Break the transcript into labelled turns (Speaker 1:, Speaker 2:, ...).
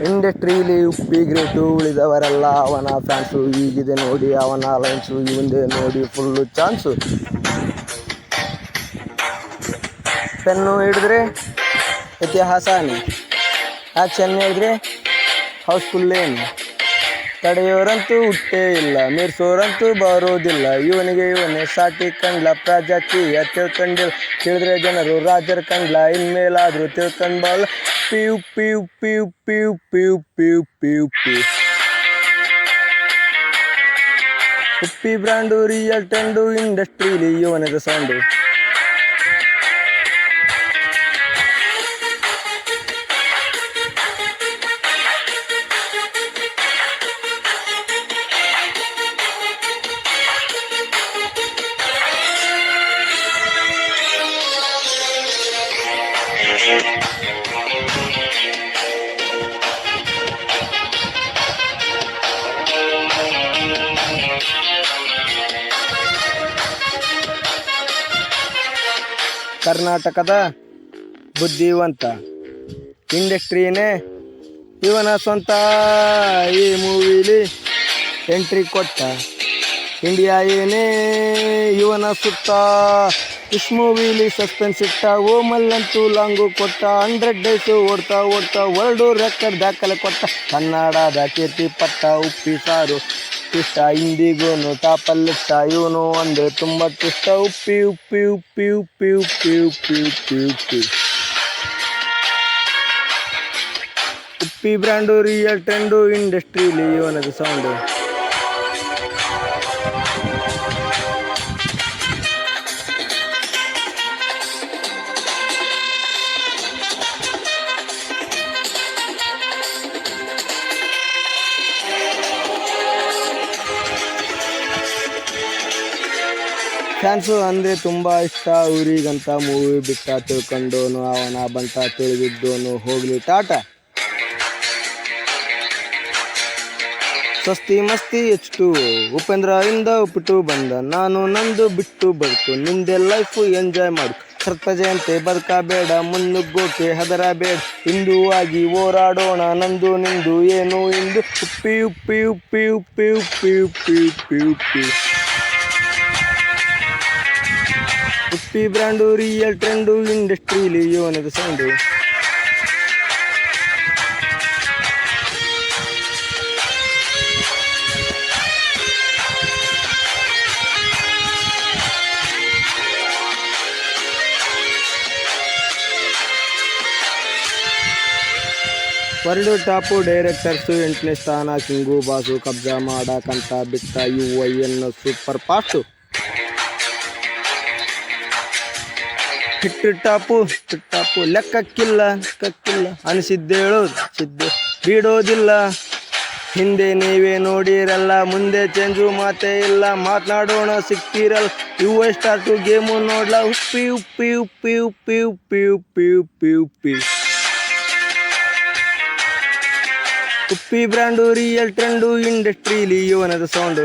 Speaker 1: ಇಂಡಸ್ಟ್ರೀಲಿ Uppi great, ಉಳಿದವರೆಲ್ಲ ಅವನ fans. ಈಗಿದೆ ನೋಡಿ ಅವನ ಲೈನ್ಸು, ಇವಂದೇ ನೋಡಿ ಫುಲ್ಲು ಚಾನ್ಸು. ಪೆನ್ನು ಹಿಡಿದ್ರೆ ಇತಿಹಾಸನೇ, ಆ್ಯಕ್ಷನ್ ಹೇಳಿದ್ರೆ ಹೌಸ್ಫುಲ್ಲೇನು. ತಡೆಯೋರಂತೂ ಹುಟ್ಟೇ ಇಲ್ಲ, ಮೀರ್ಸೋರಂತೂ ಬರೋದಿಲ್ಲ. ಇವನೇ ಸಾಟಿ ಕಂಡ್ಲ, ಪ್ರಜಾಕೀಯ ತಿಳ್ಕೊಂಡಿಲ್ಲ. ತಿಳಿದ್ರೆ ಜನರು ರಾಜರ ಕಂಡ್ಲ, ಇನ್ಮೇಲಾದ್ರೂ ತಿಳ್ಕೊಂಡ್ಬಲ್ಲ. Uppi Uppi Uppi Uppi Uppi Uppi Uppi Uppi Uppi brand, real trend, ಇಂಡಸ್ಟ್ರೀಲಿ ಇವನದ ಸೌಂಡು. ಕರ್ನಾಟಕದ ಬುದ್ಧಿವಂತ, ಇಂಡಸ್ಟ್ರಿನೇ ಇವನ ಸ್ವಂತ. ಈ ಮೂವಿಲಿ ಎಂಟ್ರಿ ಕೊಟ್ಟ, ಇಂಡಿಯಾ ಏನೇ ಇವನ ಸುತ್ತ. ಇಸ್ ಮೂವಿಲಿ ಸಸ್ಪೆನ್ಸ್ ಇಟ್ಟ, ಓಮಲ್ಲಂತೂ ಲಾಂಗು ಕೊಟ್ಟ. 100 days ಓಡ್ತಾ ವರ್ಲ್ಡು ರೆಕಾರ್ಡ್ ದಾಖಲೆ ಕೊಟ್ಟ. ಕನ್ನಡದ ಕೀರ್ತಿ ಪಟ್ಟ, ಉಪ್ಪಿ ಸಾರು ಇಷ್ಟ, ಇಂದಿಗೂನು ಟಾಪಲ್ಲಿಟ್ಟ. ಇವನು ಒಂದೇ ತುಂಬ ಇಷ್ಟ. Uppi Uppi Uppi Uppi Uppi Uppi Uppi Uppi Uppi brand, real trend, ಇಂಡಸ್ಟ್ರೀಲಿ ಇವನದ ಸೌಂಡು. ಫ್ಯಾನ್ಸು ಅಂದರೆ ತುಂಬ ಇಷ್ಟ, ಊರಿಗಂತ ಮೂವಿ ಬಿಟ್ಟ. ತಿಳ್ಕೊಂಡೋನು ಅವನ ಬಂಟ, ತಿಳಿದಿದ್ದೋನು ಹೋಗ್ಲಿ ಟಾಟ. ಸ್ವಸ್ತಿ ಮಸ್ತಿ H2O, ಉಪೇಂದ್ರ ಇಂದ ಉಪ್ಪಿಟ್ಟು ಬಂದ. ನಾನು ನಂದು ಬಿಟ್ಟು ಬದುಕು, ನಿಂದೆ ಲೈಫು ಎಂಜಾಯ್ ಮಾಡು. ಸರ್ತಜಯಂತೆ ಬದುಕಬೇಡ, ಮುನ್ನುಗ್ಗೋಕೆ ಹೆದರಬೇಡ. ಹಿಂದುವಾಗಿ ಹೋರಾಡೋಣ, ನಂದು ನಿಂದು ಏನು ಇಂದು. Uppi Uppi Uppi Uppi Uppi Uppi Uppi Uppi Uppi brand, real trend, ಇಂಡಸ್ಟ್ರೀಲಿ ಇವನದ ಸೌಂಡು. ವರ್ಲ್ಡ್ ಟಾಪು ಡೈರೆಕ್ಟರ್ಸು, 8ನೇ ಸ್ಥಾನ ಕಿಂಗು ಬಾಸು. ಕಬ್ಜಾ ಮಾಡಕಂತ ಬಿಟ್ಟ UIN super fast. Hit top ಲೆಕ್ಕಕ್ಕಿಲ್ಲ ಅನಿಸಿದ್ದೇಳೋದು ಸಿದ್ದೆ ಬಿಡೋದಿಲ್ಲ. ಹಿಂದೆ ನೀವೇ ನೋಡಿರಲ್ಲ, ಮುಂದೆ ಚೇಂಜು ಮಾತೇ ಇಲ್ಲ. ಮಾತನಾಡೋಣ ಸಿಕ್ತಿರಲ್ಲ, UI ಸ್ಟಾರ್ಟು ಗೇಮು ನೋಡ್ಲ. Uppi Uppi Uppi Uppi Uppi Uppi Uppi Uppi Uppi brand, real trend, ಇಂಡಸ್ಟ್ರೀಲಿ ಇವನದ ಸೌಂಡು.